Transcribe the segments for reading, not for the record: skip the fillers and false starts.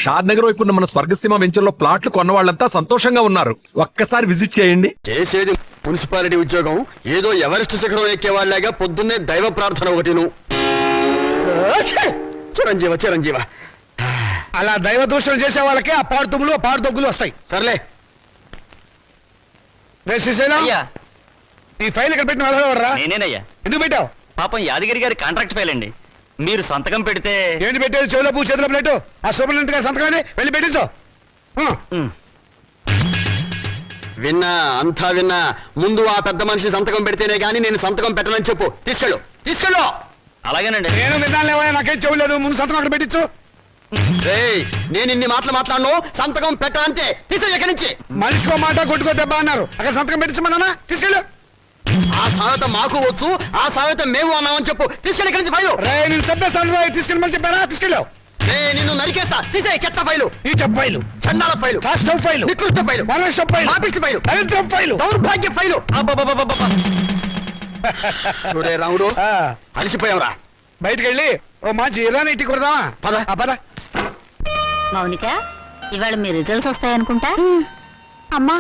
షాద్ నగర్ వైపు ఉన్న మన స్వర్గసీమ వెంచర్లో ప్లాట్లు కొన్న వాళ్ళంతా సంతోషంగా ఉన్నారు. ఒక్కసారి విజిట్ చేయండి. చేసేది మున్సిపాలిటీ ఉద్యోగం, ఏదో ఎవరెస్ట్ శిఖరం ఎక్కేవాళ్ళగా పొద్దున్నే దైవ ప్రార్థన ఒకటిను. చిరంజీవ చిరంజీవ. అలా దైవ దూషణ చేసే వాళ్ళకి ఆ పాడుతుమ్ములు ఆ పాడుదొగ్గులు వస్తాయి. సర్లే. ఈ ఫైల్ ఇక్కడ పెట్టిన వెళ్ళరా? నేనేనయ్యా. ఎందుకు పెట్టావు? పాపం యాదగిరి గారి కాంట్రాక్ట్ ఫైల్ అండి. మీరు సంతకం పెడితే. ఏంటి పెట్టేది? చెవులో పూ చేతిలో ప్లేటు. ఆ సూపరింటెండెంట్ గారి సంతకాన్ని వెళ్ళి పెట్టించు. విన్నా, అంతా విన్నా. ముందు ఆ పెద్ద మనిషి సంతకం పెడితేనే గానీ నేను సంతకం పెట్టనని చెప్పు. తీసుకెళ్ళు తీసుకెళ్ళు. అలాగేనండి. నేను విన్నాను లేవా, నాకేం చెవు లేదు. ముందు సంతకం అక్కడ పెట్టించు. నేను ఇన్ని మాటలు మాట్లాడను. సంతకం పెట్టాలంటే తీసే ఎక్కడి నుంచి. మనిషికో మాట కొట్టుకో దెబ్బ అన్నారు. అక్కడ సంతకం పెట్టించమన్నా. తీసుకెళ్ళు. ఆ సామెత మాకు వచ్చు, ఆ సామెత మేము అన్నామని చెప్పు. తీసుకెళ్ళి ఎక్కడి నుంచి ఫైలు. నేను చెప్పేస్తాను. తీసుకెళ్ళమని చెప్పారా? తీసుకెళ్ళు. నిన్ను నరికేస్తా. తీసే చెత్త ఫైలు. ఈ చెత్త ఫైలు, చండాల ఫైలు, కాస్టవ్ ఫైలు, నికృష్ట ఫైలు, మనస్టవ్ ఫైలు, ఆపిస్ట్ ఫైలు, దరిద్రం ఫైలు, దౌర్భాగ్య ఫైలు. చూడే రాముడు, అలసిపోయావురా. బయటికి వెళ్ళి ఓ మంచి ఇరానీ టీ కొడదామా? పద పద. మౌనిక, ఇవాళ మీ రిజల్ట్స్ వస్తాయనుకుంటా. అమ్మా,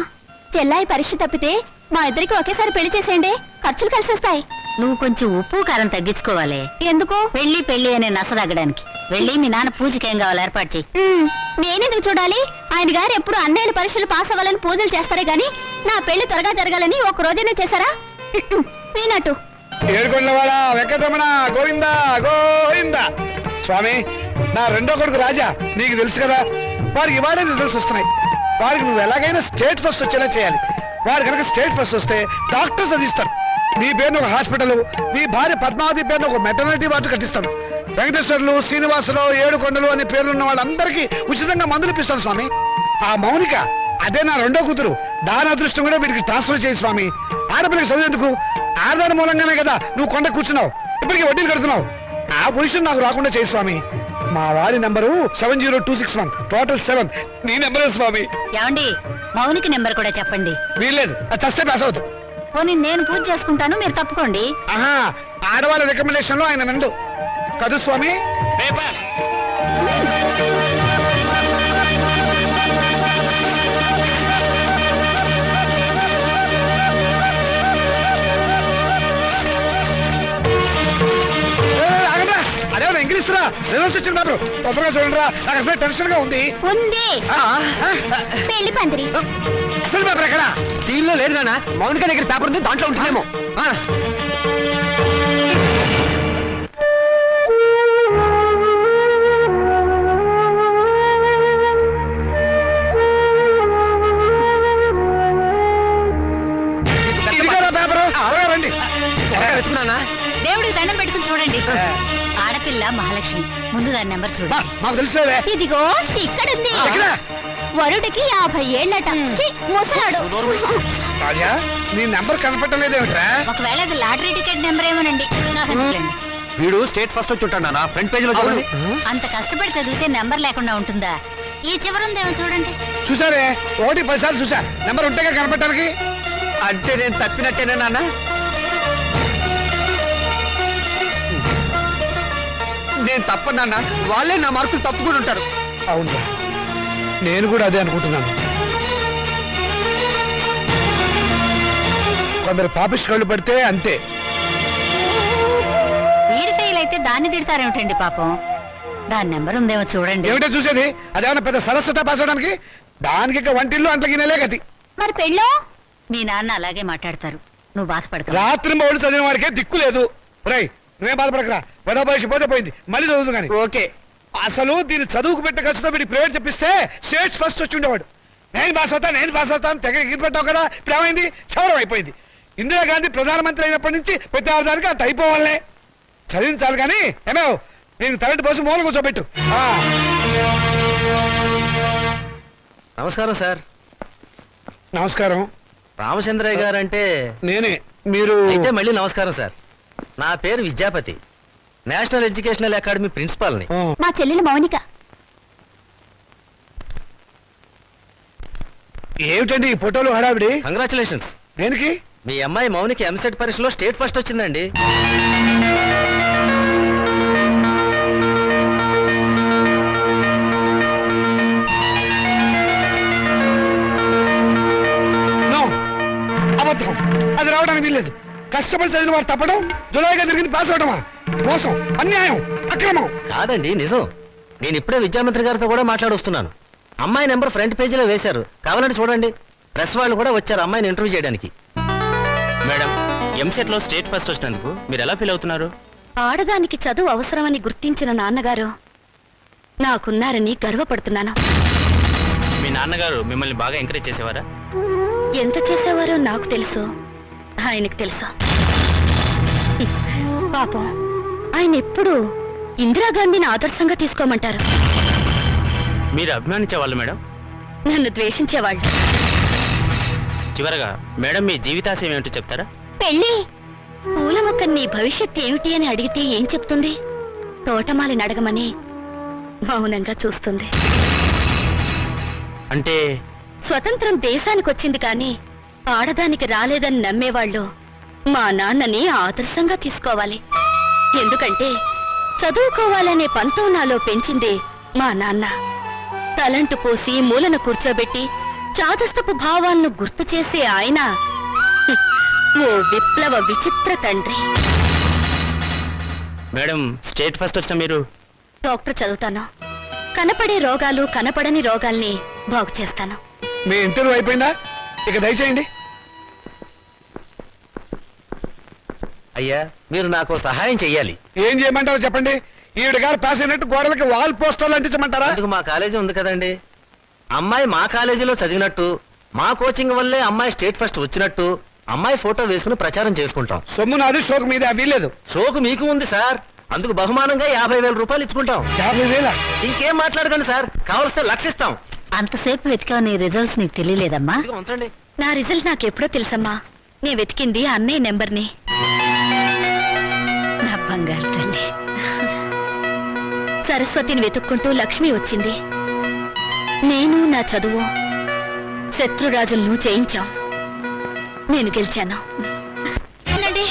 చెల్లాయి పరీక్ష తప్పితే మా ఇద్దరికి ఒకేసారి పెళ్లి చేసేయండి. ఖర్చులు కలిసి వస్తాయి. నువ్వు కొంచెం ఉప్పు కారం తగ్గించుకోవాలి. ఎందుకు? పెళ్లి పెళ్లి అనే నసదగ్గడానికి. వెళ్ళి మీ నాన్న పూజకి ఏం కావాలి ఏర్పాటు చేయి. నేనెందుకు చూడాలి? ఆయన గారు ఎప్పుడు అన్నయ్యల పరీక్షలు పాస్ అవ్వాలని పూజలు చేస్తారే గాని నా పెళ్లి త్వరగా జరగాలని ఒక రోజైనా చేశారా? పీనట్టు. ఏడుకొండలవాడ వెంకటరమణ గోవిందా గోవిందా. స్వామి, నా రెండో కొడుకు రాజా, నీకు తెలుసు కదా, వాడికి ఇవాడే రిజల్ట్స్ వస్తున్నాయి. వాడికి నువ్వు ఎలాగైనా స్టేట్ ఫస్ట్ వచ్చేలా చేయాలి. వాడు కనుక స్టేట్ ఫస్ట్ వస్తే డాక్టర్స్ చదివిస్తారు. నీ పేరును ఒక హాస్పిటల్, నీ భార్య పద్మావతి పేరును ఒక మెటర్నిటీ వార్డు కట్టిస్తాను. వెంకటేశ్వర్లు, శ్రీనివాసరావు, ఏడుకొండలు అనే పేర్లున్న వాళ్ళందరికీ ఉచితంగా మందులు ఇప్పిస్తాను స్వామి. ఆ మౌనిక, అదే నా రెండో కూతురు, దాని అదృష్టం కూడా వీడికి ట్రాన్స్ఫర్ చేయి స్వామి. ఆడపిల్లకి చదివేందుకు? ఆడదాని మూలంగానే కదా నువ్వు కొండ కూర్చున్నావు, ఇప్పటికీ వడ్డీలు కడుతున్నావు. ఆ పొజిషన్ నాకు రాకుండా చేయి స్వామి. మా వాడి నంబరు 70261, టోటల్ 7. నీ నెంబరే స్వామి. ఏమండి, మౌనికి నెంబర్ కూడా చెప్పండి. వీల్లేదు, అది చస్తే పాస్ అవుతావు. పోనీ నేను పూజ చేసుకుంటాను, మీరు తప్పుకోండి. ఆహా, ఆడవాళ్ళ రికమెండేషన్ లో ఆయన నందు కదు స్వామి. అదేమన్నా ఇంగ్లీష్ రా, రిజల్ట్స్ వచ్చిన పేపర్ తొందరగా చూడండి రా. నాకు అసలు టెన్షన్ గా ఉంది. పెళ్లి పందిరి అసలు పేపర్ ఎక్కడ? దీనిలో లేదు నాన్న, మౌనిక దగ్గర పేపర్ ఉంది, దాంట్లో ఉంటుందేమో. రండి, వెతుకున్నానా? దేవుడికి దండం పెట్టుకుని చూడండి. ఆడపిల్ల మహాలక్ష్మి, ముందు దాని నెంబర్ చూడండి. మాకు తెలుసులేవే. ఇదిగో ఇక్కడుంది. వరుడికి 50 ఏళ్ళట. ముసలాడు. రాజా, నీ నెంబర్ కనపడలేదేమిట్రా? ఒకవేళ అది లాటరీ టికెట్ నెంబర్ ఏమోనండి. నాకు అనుకోండి. వీడు స్టేట్ ఫస్ట్ వచ్చి ఉంటాడు నాన్న. ఫ్రంట్ పేజ్ లో చూడండి. అంత కష్టపడి చదివితే నెంబర్ లేకుండా ఉంటుందా? ఈ చివరుందేమో చూడండి. చూసారే, 1 10 సార్లు చూసా. నెంబర్ ఉంటేగా కనపడటానికి. అంటే నేను తప్పినట్టేనా నాన్న? నేను తప్పనన్నా, వాళ్ళే నా మార్కులు తప్పుకుని ఉంటారు. అవును, నేను కూడా అదే అనుకుంటున్నాను. కొందరు పాపిస్ట్ కళ్ళు పడితే అంతే. వీడి ఫెయిల్ అయితే దాన్ని తిడతారేమిటండి పాపం. దాని నెంబర్ ఉందేమో చూడండి. ఏమిటో చూసేది? అదేమన్నా పెద్ద సరస్వత పాస్ అవడానికి? దానికి ఇక వంటిల్లు అంతకి నెలే గతి. మరి పెళ్ళో? మీ నాన్న అలాగే మాట్లాడతారు, నువ్వు బాధపడతావు. రాత్రి మౌళ్ళు చదివిన వాడికే దిక్కు లేదు. రై, నువ్వేం బాధపడకరా. వెద భవిష్య పోతే పోయింది, మళ్ళీ చదువుతు కానీ. ఓకే. అసలు దీన్ని చదువుకు పెట్టే ఖర్చుతో వీడి ప్రైవేట్ చెప్పిస్తే స్టేట్ ఫస్ట్ వచ్చి ఉండేవాడు. నేను పాస్ అవుతాను తెగ ఎగిరిపెట్టావు కదా. ఇప్పుడు ఏమైంది? క్షౌరం అయిపోయింది. ఇందిరాగాంధీ ప్రధానమంత్రి అయినప్పటి నుంచి ప్రతి ఆధారికి అంత అయిపోవాలనే. చదివించాలి కానీ ఏమో నేను తరటి పోసి మూల కూర్చోబెట్టు. నమస్కారం సార్. నమస్కారం. రామచంద్రయ్య గారు అంటే నేనే. మీరు అయితే మళ్ళీ నమస్కారం సార్. నా పేరు విద్యాపతి, నేషనల్ ఎడ్యుకేషనల్ అకాడమీ ప్రిన్సిపాల్ని. మా చెల్లెలు మౌనిక. ఏమిటండి ఈ ఫోటోలు హడావిడి? కంగ్రాచులేషన్స్. దేనికి? మీ అమ్మాయి మౌనికి ఎంసెట్ పరీక్షలో స్టేట్ ఫస్ట్ వచ్చిందండి. అవడానికి వీల్లేదు. కష్టపడి చదివిన వాడు తప్పడం, జులాయిగా తిరిగింది పాస్ అవడమా? మోసం, అన్యాయం, అక్రమం. కాదండి, నిజం. నేను ఇప్పుడే విద్యామంత్రి గారితో కూడా మాట్లాడొస్తున్నాను. అమ్మాయి నెంబర్ ఫ్రంట్ పేజీలో వేశారు, కావాలంటే చూడండి. ప్రెస్ వాళ్ళు కూడా వచ్చారు అమ్మాయిని ఇంటర్వ్యూ చేయడానికి. మేడం, ఎంసెట్ లో స్టేట్ ఫస్ట్ వచ్చినందుకు మీరు ఎలా ఫీల్ అవుతున్నారు? ఆడదానికి చదువు అవసరమని గుర్తించిన నాన్నగారు నాకున్నారని గర్వపడుతున్నాను. మీ నాన్నగారు మిమ్మల్ని బాగా ఎంకరేజ్ చేసేవారా? ఎంత చేసేవారో నాకు తెలుసు, ఆయనకు తెలుసు. పాపం ఆయన ఎప్పుడు ఇందిరాగాంధీని ఆదర్శంగా తీసుకోమంటారు. మీరు అభిమానించే వాళ్ళు మేడం? నన్ను ద్వేషించేవాళ్ళు. చివరగా మేడం మీ జీవితాశయం ఏమిటో చెప్తారా? పెళ్ళి. పూల మొక్క నీ భవిష్యత్ ఏమిటి అని అడిగితే ఏం చెప్తుంది? తోటమాలిని అడగమని మౌనంగా చూస్తుంది. అంటే స్వతంత్రం దేశానికి వచ్చింది కానీ ఆడదానికి రాలేదని నమ్మేవాళ్ళు మా నాన్నని ఆదర్శంగా తీసుకోవాలి. ఎందుకంటే చదువుకోవాలనే పంతం నాలో పెంచింది మా నాన్న. తలంటు పోసి మూలను కూర్చోబెట్టి చాదస్తపు భావాలను గుర్తు చేసే ఆయన ఓ విప్లవ విచిత్ర తండ్రి. మేడం, స్టేట్ ఫస్ట్ వచ్చిన మీరు డాక్టర్ చదువుతాను. కనపడే రోగాలు కనపడని రోగాల్ని బాగు చేస్తాను. మీ ఇంటర్వ్యూ అయిపోయిందా? ఇక దయచేయండి. అయ్యా, మీరు నాకు సహాయం చెయ్యాలి. ఏం చేయమంటారో చెప్పండి. ఈవిడ గారు పాస్ అయినట్టు గోడలకి వాల్ పోస్టర్లు అంటించమంటారా? అందుకు మా కాలేజీ ఉంది కదండి. అమ్మాయి మా కాలేజీలో చదివినట్టు, మా కోచింగ్ వల్లే అమ్మాయి స్టేట్ ఫస్ట్ వచ్చినట్టు అమ్మాయి ఫోటో వేసుకుని ప్రచారం చేసుకుంటాం. సొమ్ము నాది, షోకు మీద వీల్లేదు. షోకు మీకు ఉంది సార్, అందుకు బహుమానంగా 50,000 రూపాయలు ఇచ్చుకుంటాం. 50,000? ఇంకేం మాట్లాడకండి సార్, కావలిస్తే లక్షిస్తాం. అంతసేపు వెతికావు, నీ రిజల్ట్స్ నీకు తెలియలేదమ్మా? ఇదిగో ఉంచండి. నా రిజల్ట్ నాకెప్పుడో తెలుసమ్మా. నే వెతికింది అన్నయ్య నెంబర్ని. నా బంగారు తల్లి. సరస్వతిని వెతుక్కుంటూ లక్ష్మి వచ్చింది. నేను నా చదువు శత్రురాజులను జయించాం. నేను గెలిచాను.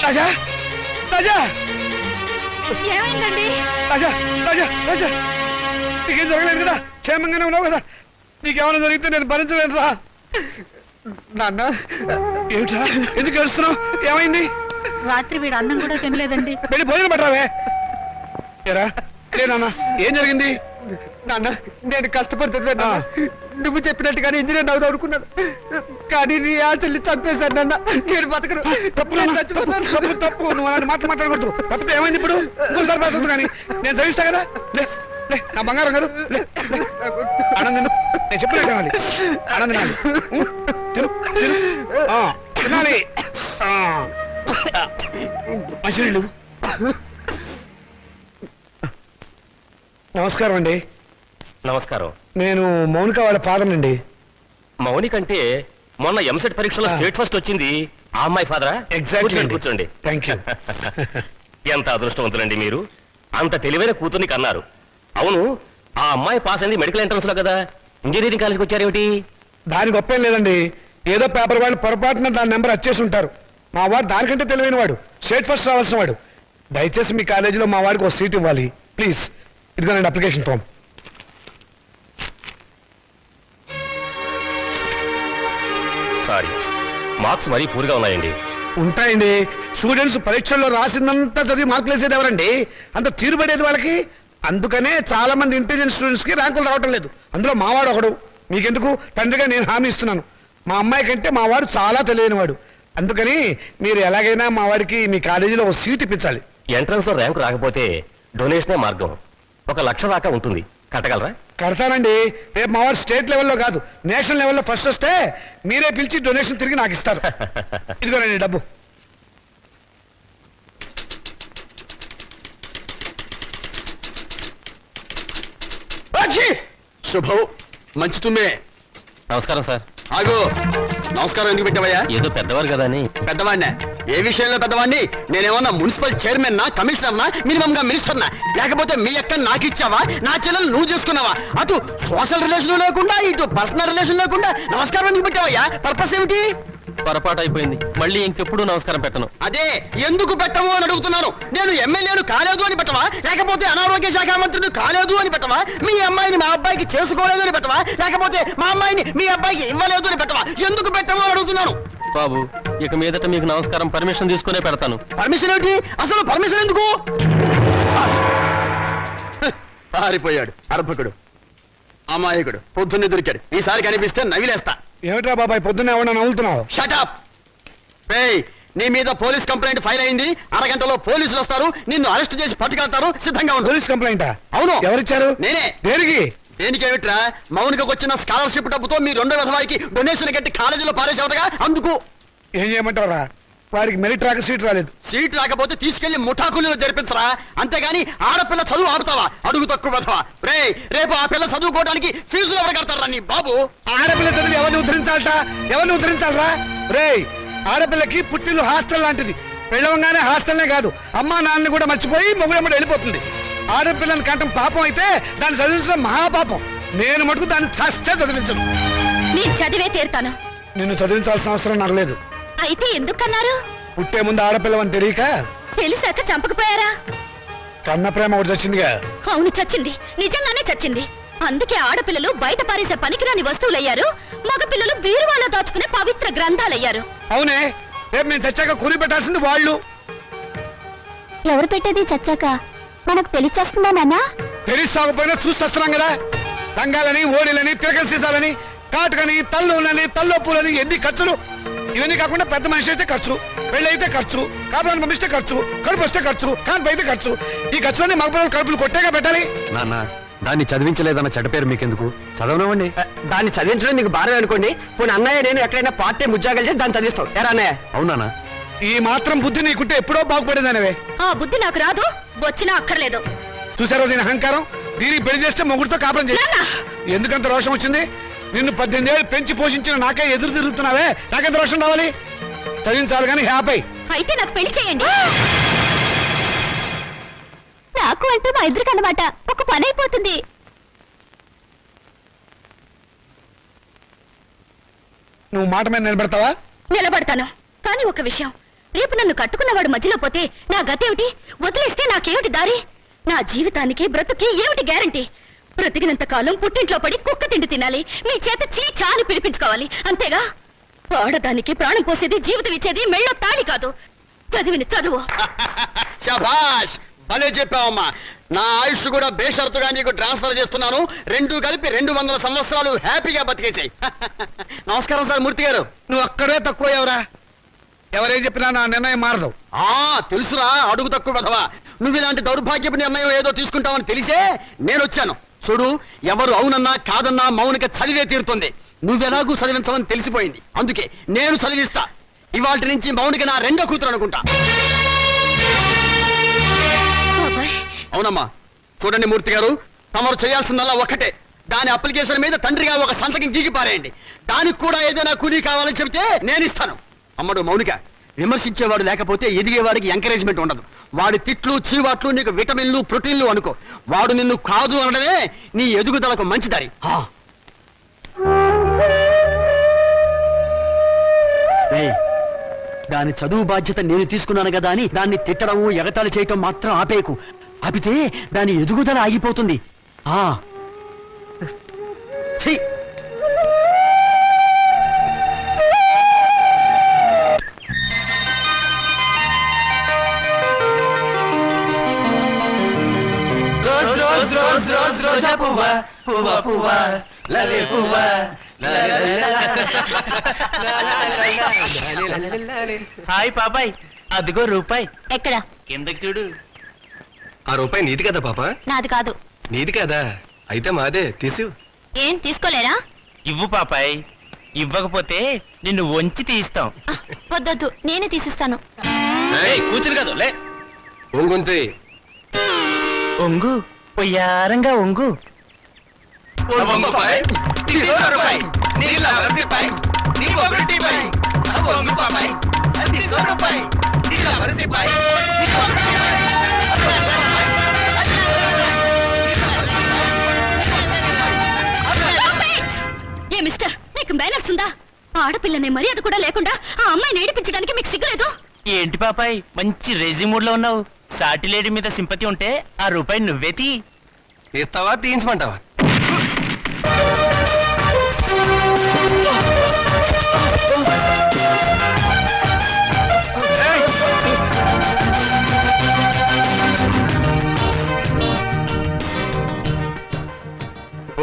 రాజా, రాజా, ఏమైందండి? రాజా, రాజా, రాజా, నీకేం జరగలేదు కదా? క్షేమంగానే ఉన్నావు కదా? నీకేమైనా జరిగితే నేను భరించలేను రా. నాన్న, ఏమిట్రా ఎందుకు ఏడుస్తున్నావు? ఏమైంది? రాత్రి వీడు అన్నం కూడా తినలేదండి. వెళ్ళి భోజనం పెట్టరావే. ఏరా, లేనా ఏం జరిగింది? నాన్న, నేను కష్టపడుతుంది నువ్వు చెప్పినట్టుగానే ఇంజనీర్ అవుదాం అనుకున్నాను, కానీ నీ ఆశల్ని చంపేశాను నాన్న. నేను బతకను. తప్పు నాన్న, తప్పు, తప్పు. నువ్వు అలాంటి మాటలు మాట్లాడకూడదు. తప్పితే ఏమైంది ఇప్పుడు? ఇంకోసారి పాస్ అవుతుంది కానీ నేను చదివిస్తా కదా. లే, లే, నా బంగారం కాదు. లే, లే. ఆనంద్, నేను చెప్పినట్టు తినాలి. ఆనంద్ తినాలి. తిను, తిను. తినాలి. మంచినీళ్ళు. నమస్కారం అండి. నమస్కారం. నేను మౌనిక వాళ్ళ ఫాదర్ అండి. మౌనిక అంటే మొన్న ఎంసెట్ పరీక్షలో స్టేట్ ఫస్ట్ వచ్చింది ఆ అమ్మాయి ఫాదరా? ఎగ్జాక్ట్లీ. కూర్చోండి. Thank you. ఎంత అదృష్టవంతులండి మీరు, అంత తెలివైన కూతుర్ని కన్నారు. అవును, ఆ అమ్మాయి పాస్ అయింది మెడికల్ ఎంట్రన్స్ లో కదా, ఇంజనీరింగ్ కాలేజ్కి వచ్చారేమిటి? దాని గొప్పేం లేదండి. ఏదో పేపర్ వాళ్ళు పొరపాటున దాని నెంబర్ వచ్చేసి ఉంటారు. మా వాడు దానికంటే తెలివైన వాడు, స్టేట్ ఫస్ట్ రావాల్సిన వాడు. దయచేసి మీ కాలేజీలో మా వాడికి ఒక సీట్ ఇవ్వాలి ప్లీజ్. ఇదిగోనండి అప్లికేషన్ ఫామ్. సారీ, మార్క్స్ మరీ పూర్గా ఉన్నాయండి. ఉంటాయండి. స్టూడెంట్స్ పరీక్షల్లో రాసిందంతా చదివి మార్కులు వేసేది ఎవరండి? అంత తీరుబడేది వాళ్ళకి. అందుకనే చాలా మంది ఇంటెలిజెంట్ స్టూడెంట్స్ కి ర్యాంకులు రావటం లేదు. అందులో మావాడు ఒకడు. మీకెందుకు, తండ్రిగా నేను హామీ ఇస్తున్నాను. మా అమ్మాయి కంటే మా వాడు చాలా తెలియని వాడు. అందుకని మీరు ఎలాగైనా మా వాడికి మీ కాలేజీలో ఒక సీట్ ఇప్పించాలి. ఎంట్రన్స్ లో ర్యాంకు రాకపోతే డొనేషనే మార్గం. 1,00,000 దాకా ఉంటుంది, కట్టగలరా? కడతానండి. రేపు మా వాడు స్టేట్ లెవెల్లో కాదు, నేషనల్ లెవెల్లో ఫస్ట్ వస్తే మీరే పిలిచి డొనేషన్ తిరిగి నాకు ఇస్తారు. ఇదిగోనండి డబ్బు. శుభం. మంచి తుమ్మే. నమస్కారం సార్. ఆగు. నమస్కారం ఎందుకు పెట్టావయ్యా? ఏదో పెద్దవారు కదా అని. పెద్దవాడినా? ఏ విషయంలో పెద్దవాడిని? నేనేమన్నా మున్సిపల్ చైర్మన్ నా, కమిషనర్ నా, మినిమం గా మినిస్టర్ నా? లేకపోతే మీ అక్క నాకు ఇచ్చావా, నా చెల్లెలు నువ్వు చేసుకున్నావా? అటు సోషల్ రిలేషన్ లేకుండా, ఇటు పర్సనల్ రిలేషన్ లేకుండా నమస్కారం ఎందుకు పెట్టావయ్యా? పర్పస్ ఏమిటి? పొరపాటు అయిపోయింది, మళ్ళీ ఇంకెప్పుడు నమస్కారం పెట్టను. అదే ఎందుకు పెట్టవు అని అడుగుతున్నాను. నేను ఎమ్మెల్యేను కాలేదు అని పెట్టవా, లేకపోతే అనారోగ్య శాఖ మంత్రిని కాలేదు అని పెట్టవా, మీ అమ్మాయిని మా అబ్బాయికి చేసుకోలేదు అని పెట్టవా, లేకపోతే మా అమ్మాయిని మీ అబ్బాయికి ఇవ్వలేదు అని పెట్టవా? ఎందుకు పెట్టవు అని అడుగుతున్నాను. బాబు ఇక మీదట మీకు నమస్కారం పర్మిషన్ తీసుకునే పెడతాను. పర్మిషన్ ఏమిటి? అసలు పర్మిషన్ ఎందుకు? పారిపోయాడు అర్భకుడు, అమాయకుడు, పొద్దున్నే దొరికాడు. ఈసారి కనిపిస్తే నవిలేస్తా. ఏమిట్రా బాబాయ్ పొద్దున్న ఏమన్నా నవ్వులుతున్నావు? షటప్! ఏయ్, నీ మీద పోలీస్ కంప్లైంట్ ఫైల్ అయింది. అరగంటలో పోలీసులు వస్తారు, నిన్ను అరెస్ట్ చేసి పట్టుకెళ్తారు. సిద్ధంగా ఉండు. పోలీస్ కంప్లైంటా? అవును. ఎవరిచ్చారు? నేనే. దేనికి? దేనికేమిట్రా, మౌనికకు వచ్చిన స్కాలర్షిప్ డబ్బుతో మీ రెండో విధవాయికి డొనేషన్ కట్టి కాలేజీలో పారేసేవటగా. అందుకు ఏం చేయమంటారా? వాడికి మెరిట్ రాక సీట్ రాలేదు. సీట్ రాకపోతే తీసుకెళ్లి ముఠాకుల్లో జరిపించరా, అంతేగాని ఆడపిల్ల చదువు ఆడుతావా? అడుగు తక్కువ విధవా. రేపు ఆ పిల్ల చదువుకోవడానికి ఫీజులు ఎవరు కడతారా నీ బాబు? ఆడపిల్ల చదివి ఎవరిని ఉద్ధరించాలట? ఎవరిని ఉద్ధరించాలరా? రేయ్, ఆడపిల్లకి పుట్టిల్లు హాస్టల్ లాంటిది. పెళ్ళవగానే హాస్టల్నే కాదు, అమ్మా నాన్నని కూడా మర్చిపోయి మొగుడమ్మడు వెళ్ళిపోతుంది. ఆడపిల్లని కంటం పాపం అయితే దాన్ని చదివించడం మహాపాపం. నేను మటుకు దాన్ని చస్తే చదివించను. నేను చదివే తీరుతాను. నిన్ను చదివించాల్సిన అవసరం నాకు లేదు. అయితే ఎందుకన్నారు? పుట్టే ముందు ఆడపిల్లవని తెలియక తెలిసాక చంపకపోయారా? కన్న ప్రేమ ఒకటి వచ్చిందిగా. అవును, చచ్చింది. నిజంగానే చచ్చింది. అందుకే ఆడపిల్లలు బయట పారేసే పనికిరాని వస్తువులయ్యారు, మగపిల్లలు బీరువాలో దాచుకునే పవిత్ర గ్రంథాలయ్యారు. అవునే, రేపు నేను తెచ్చాక కురి పెట్టాల్సింది వాళ్ళు. ఎవరు పెట్టేది చచ్చాక మనకు తెలిచేస్తుందా నాన్న? తెలిసాకపోయినా చూస్తున్నాం కదా. రంగాలని, ఓడిలని, తిరగల సీసాలని, కాటుకని, తల్లులని, తల్లొప్పులని, ఎన్ని ఖర్చులు. ఇవన్నీ కాకుండా పెద్ద మనిషి అయితే ఖర్చు, పెళ్లి అయితే ఖర్చు, కాపురాన్ని పంపిస్తే ఖర్చు, కడుపు వస్తే ఖర్చు, కాన్పు అయితే ఖర్చు. ఈ ఖర్చులన్నీ మగపిల్లలు కడుపులు కొట్టేగా పెట్టాలి. నాన్న, దాన్ని చదివించలేదన్న చెడ్డ పేరు మీకెందుకు? చదవనివ్వండి. దాన్ని చదివించడం మీకు భారం అనుకోండి. పోనీ అన్నయ్య నేను ఎక్కడైనా పార్ట్ టైం ఉద్యోగాలు చేసి దాన్ని చదివిస్తాం. ఎరా అన్నయ్య? అవునా? ఈ మాత్రం బుద్ధి నీకుంటే ఎప్పుడో బాగుపడేదానివే. ఆ బుద్ధి నాకు రాదు, వచ్చినా అక్కర్లేదు. చూసారో దీని అహంకారం? దీనికి పెళ్లి చేస్తే మొగుడితో కాపురం చేసి నాన్న! ఎందుకంత రోషం వచ్చింది? నిన్ను 18 ఏళ్ళు పెంచి పోషించిన నాకే ఎదురు తిరుగుతున్నావే, నాకెంత రోషం రావాలి? చదివించాలి కానీ హ్యాపీ. అయితే నాకు పెళ్లి చేయండి. నాకు అంటే మా ఇద్దరికి అన్నమాట ఒక పని అయిపోతుంది. నువ్వు మాట మీద నిలబెడతావా? నిలబడతాను. కానీ ఒక విషయం, రేపు నన్ను కట్టుకున్నవాడు మధ్యలో పోతే నా గతేమిటి? వదిలేస్తే నాకేమిటి దారి? నా జీవితానికి బ్రతుకి ఏమిటి గ్యారంటీ? బ్రతికినంత కాలం పుట్టింట్లో పడి కుక్క తిండి తినాలి, మీ చేత చీచా అని పిలిపించుకోవాలి, అంతేగా? ఆడదానికి ప్రాణం పోసేది, జీవితం ఇచ్చేది మెళ్ళో తాళి కాదు, చదివిన చదువు. శభాష్, భలే చెప్పావమ్మా. నా ఆయుష్ కూడా బేషరతుగా నీకు ట్రాన్స్ఫర్ చేస్తున్నాను. రెండు కలిపి 200 సంవత్సరాలు హ్యాపీగా బతికేసాయి. నమస్కారం సార్ మూర్తి గారు. నువ్వు అక్కడే తక్కువ ఎవరా? ఎవరేం చెప్పినా నా నిర్ణయం మారదు. తెలుసురా, అడుగు తక్కువ కదవా. నువ్వు ఇలాంటి దౌర్భాగ్యపు నిర్ణయం ఏదో తీసుకుంటావని తెలిసే నేను వచ్చాను. చూడు, ఎవరు అవునన్నా కాదన్నా మౌనిక చదివే తీరుతుంది. నువ్వెలాగూ చదివించవని తెలిసిపోయింది, అందుకే నేను చదివిస్తా. ఇవాటి నుంచి మౌనిక నా రెండో కూతురు అనుకుంటా. అవునమ్మా. చూడండి మూర్తి గారు, తమరు చేయాల్సిందల్లా ఒక్కటే. దాని అప్లికేషన్ మీద తండ్రిగా ఒక సంతకం గీకి పారేయండి. దానికి కూడా ఏదైనా కూలీ కావాలని చెబితే నేను ఇస్తాను. అమ్మడు మౌనిక, విమర్శించేవాడు లేకపోతే ఎదిగేవాడికి ఎంకరేజ్మెంట్ ఉండదు. వాడి తిట్లు, చీవాట్లు నీకు విటమిన్లు, ప్రోటీన్లు అనుకో. వాడు నిన్ను కాదు అనడమే నీ ఎదుగుదలకు మంచి దారి. దాని చదువు బాధ్యత నేను తీసుకున్నాను కదా అని దాన్ని తిట్టడం, ఎగతాళి చేయటం మాత్రం ఆపేయకు. ఆపితే దాని ఎదుగుదల ఆగిపోతుంది. ఛీ! రోజా పువ్వా పువ్వా పువ్వా లలే పువ్వా. హాయ్ పాపాయ్, అదిగో రూపాయి. ఎక్కడ? కిందకి చూడు. ఆ రూపాయి నీది కదా పాప? నాది కాదు. నీది కదా, అయితే మాదే, తీసు. ఏం తీసుకోలేరా? ఇవ్వు పాపాయ్, ఇవ్వకపోతే నిన్ను వంచి తీస్తాం. వద్దొద్దు, నేనే తీసిస్తాను. కూర్చుని కాదు లే. ఒంగుంతే. ఒంగు, పొయ్యారంగా ఒంగు. ఏ మిస్టర్, మీకు మేనర్స్ ఉందా? ఆడపిల్లనే మర్యాద కూడా లేకుండా ఆ అమ్మాయిని ఏడిపించడానికి మీకు సిగ్గులేదు? ఏంటి పాపాయ్, మంచి రేజీ మూడ్ లో ఉన్నావు. సాటి లేడీ మీద సింపతి ఉంటే ఆ రూపాయి నువ్వే తీ. తీస్తావా, తీయించమంటావా?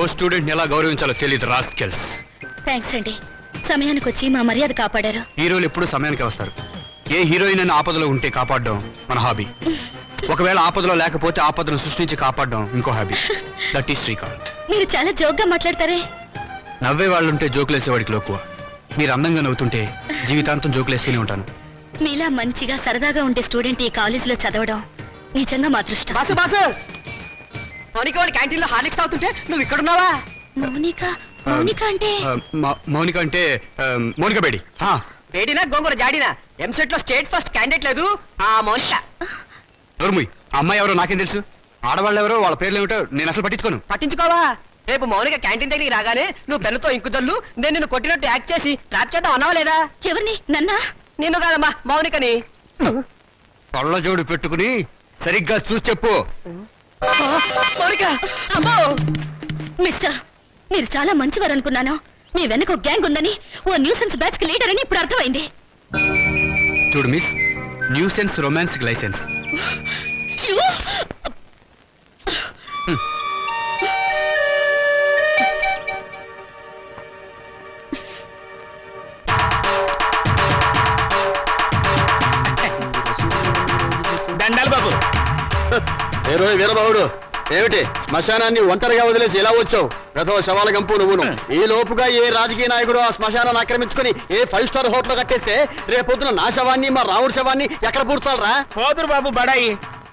ఓ స్టూడెంట్ ఎలా గౌరవించాలో తెలియదు రాస్కెల్స్. థ్యాంక్స్ అండి, సమయానికి వచ్చి మా మర్యాద కాపాడారు. హీరోలు ఎప్పుడు సమయానికి వస్తారు. ఏ హీరోయిన్ అయినా ఆపదలో ఉంటే కాపాడడం మన హాబీ. ఒకవేళ ఆపదలో లేకపోతే ఆపదను సృష్టించి కాపాడడం ఇంకో హాబీ. That is Srikanth. మీరు చాలా జోక్గా మాట్లాడతారే. నవ్వే వాళ్ళుంటే జోకులేసేవాడికి లోకువ. మీరు అందంగా నవ్వుతుంటే జీవితాంతం జోకులేస్తూనే ఉంటాను. మీలా మంచిగా సరదాగా ఉండే స్టూడెంట్ ఈ కాలేజీలో చదవడం నిజంగా మా అదృష్టం. బాసు బాసు మౌనిక వాడి క్యాంటీన్ లో హార్లిక్స్ తాగుతుంటే నువ్వు ఇక్కడున్నావా? మౌనిక మౌనిక అంటే మౌనిక అంటే మౌనిక బేడి. వేడినా గోంగూర జాడినా ఎంసెట్ లో స్టేట్ ఫస్ట్ క్యాండిడేట్ లేదు ఆ మౌనిక. నోర్ముయ్, ఆ అమ్మాయి ఎవరో నాకేం తెలుసు. ఆడవాళ్ళు ఎవరో వాళ్ళ పేర్లు ఏమిటో నేను అసలు పట్టించుకోను. పట్టించుకోవా? రేపు మౌనిక క్యాంటీన్ దగ్గరికి రాగానే నువ్వు పెన్నుతో ఇంకుదల్లు నేను నిన్ను కొట్టినట్టు యాక్ట్ చేసి ట్రాప్ చేద్దాం అన్నావా లేదా? ఎవరిని? నన్నా? నిన్ను కాదమ్మా మౌనికని. కళ్ళ జోడు పెట్టుకుని సరిగ్గా చూసి చెప్పు. మౌనిక అమ్మో! మిస్టర్, మీరు చాలా మంచివారు అనుకున్నాను. మీ వెనక ఒక గ్యాంగ్ ఉందని, ఓ న్యూసెన్స్ బ్యాచ్ కి లీడర్ అని ఇప్పుడు అర్థమైంది. చూడు miss, nuisance romance licence. You? దండాలు బాబు. ఏ రోజు వీరబాబుడు, ఏమిటి శ్మశానాన్ని ఒంటరిగా వదిలేసి ఎలా వచ్చావు? ప్రథమ శవాల గంపు నువ్వును. ఈ లోపుగా ఏ రాజకీయ నాయకుడు ఆ శ్మశానాన్ని ఆక్రమించుకుని ఏ 5 స్టార్ హోటల్ కట్టేస్తే రేపొద్దున నా శవాన్ని మా రాముడి శవాన్ని ఎక్కడ పూడ్చాలరా? పోదురు బాబు బడాయి.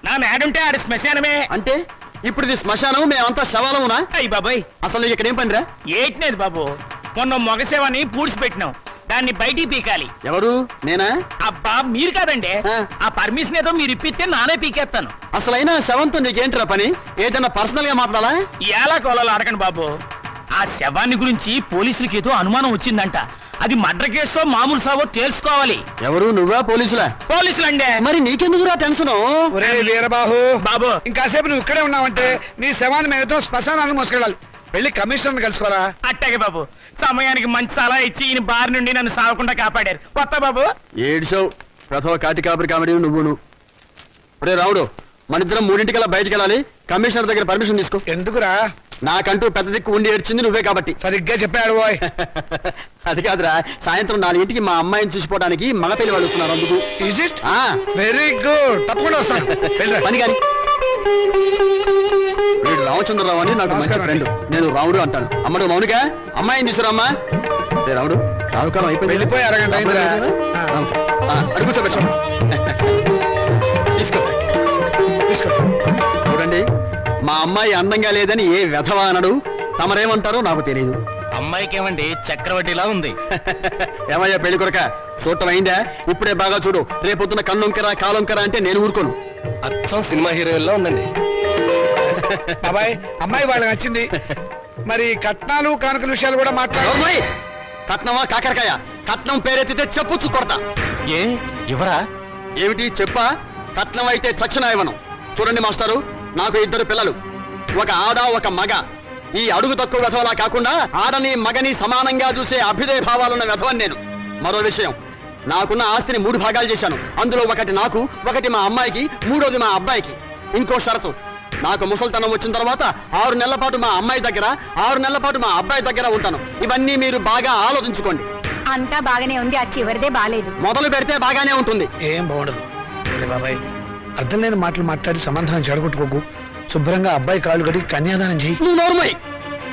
నా మేడుంటే ఆడి శ్మశానమే. అంటే ఇప్పుడు ఇది శ్మశానం, మేమంతా శవాలమునా? అయ్యి బాబాయ్, అసలు నీకు ఇక్కడ ఏం పనిరా? ఏట్నేది బాబు, మొన్న మొగసేవని పూడ్చిపెట్టినాం, దాన్ని బయటికి పీకాలి. ఎవరు? నేనా? అబ్బా మీరు కాదండి. ఆ. ఆ పర్మిషన్ ఏదో మీరు ఇప్పిస్తే నానే పీకేస్తాను. అసలైనా శవంతో నీకేంట్రా పని? ఏదైనా పర్సనల్ గా మాట్లాడాలా? ఎలా కోలాలు అడగండి బాబు. ఆ శవాన్ని గురించి పోలీసులకి ఏదో అనుమానం వచ్చిందంట. అది మర్డర్ కేసో మామూలు సావో తెలుసుకోవాలి. ఎవరు? నువ్వా పోలీసులా? పోలీసులండే. మరి నీకెందుకురా టెన్షన్? ఒరే వీరబాహు బాబు. ఇంకాసేపు నువ్వు ఇక్కడే ఉన్నావంటే నీ శవాన్ని మేము ఇద్దరం శ్మశానాన్ని మోసుకెళ్ళాలి. వెళ్ళి కమిషనర్ కలుసుకోరా. అట్టాగే బాబు, సమయానికి మంచి సలహా ఇచ్చి ఈయన బారి నుండి నన్ను సాగకుండా కాపాడారు. కొత్త బాబు. ఏడ్చావు. ప్రథమ కాటి కాపరి కామెడీ నువ్వును. రే రావుడు, మనిద్దరం 3:00 బయటికి వెళ్ళాలి. కమిషనర్ దగ్గర పర్మిషన్ తీసుకో. ఎందుకురా? నాకంటూ పెద్ద దిక్కు ఉండి ఏడ్చింది నువ్వే కాబట్టి. సరిగ్గా చెప్పాడు బాయ్. అది కాదురా, సాయంత్రం 4:00కి మా అమ్మాయిని చూసిపోవడానికి మగ పెళ్లి వాళ్ళు వస్తున్నారు. అందుకు ఈజ్ ఇట్? Very good. తప్పకుండా వస్తాను. వెళ్ళిరా. పని గాని. వీడు రామచంద్రరావు అని నాకు మంచి ఫ్రెండ్. నేను రాముడు అంటాను. అమ్మడు మౌనిక, అమ్మాయిని తీసుకురామ్మా. రే రాముడు, రావుకాలం అయిపోయింది. వెళ్ళిపోయి అరగంట అయిందిరా. అడుగు చూపించు. తీసుకో తీసుకో. చూడండి, మా అమ్మాయి అందంగా లేదని ఏ వెధవా అనడు. తమరేమంటారో నాకు తెలియదు. అమ్మాయికి ఏమండి చక్రవడ్డీలా ఉంది. ఏమయ్యా పెళ్లి కొరక, చూడటం అయిందా? ఇప్పుడే బాగా చూడు. రేపొద్దున కన్నొంకరా కాలొంకరా అంటే నేను ఊరుకోను. అచ్చం సినిమా హీరోయిన్లా ఉందండి. బాబాయ్, అమ్మాయి వాళ్ళకి నచ్చింది. మరి కట్నాలు కానుకల విషయాలు కూడా మాట్లాడు. నోర్మోయ్! కట్నమా కాకరకాయ? కట్నం పేరెత్తితే చెప్పుచ్చు కొడతా. ఏ ఇవరా? ఏమిటి చెప్పా? కట్నం అయితే చచ్చిన ఇవ్వను. చూడండి మాస్టారు, నాకు 2 పిల్లలు, ఒక ఆడ ఒక మగ. ఈ అడుగు తక్కువ వెధవలా కాకుండా ఆడని మగని సమానంగా చూసే అభ్యుదయ భావాలున్న వెధవని నేను. మరో విషయం, నాకున్న ఆస్తిని 3 భాగాలు చేశాను. అందులో ఒకటి నాకు, ఒకటి మా అమ్మాయికి, 3వది మా అబ్బాయికి. ఇంకో షరతు, నాకు ముసల్తనం వచ్చిన తర్వాత 6 నెలల పాటు మా అమ్మాయి దగ్గర, 6 నెలల పాటు మా అబ్బాయి దగ్గర ఉంటాను. ఇవన్నీ మీరు బాగా ఆలోచించుకోండి. అంతా బాగానే ఉంది, ఆ చివరిదే బాలేదు. మొదలు పెడితే బాగానే ఉంటుంది. ఏం బాగుండదు. బాబాయ్, అర్థం లేని మాటలు మాట్లాడి సమాధానం చెడగొట్టుకోకు. శుభ్రంగా అబ్బాయి కాళ్ళు కడిగి కన్యాదానం చెయ్యి. నువ్వు నోరుమోయ్.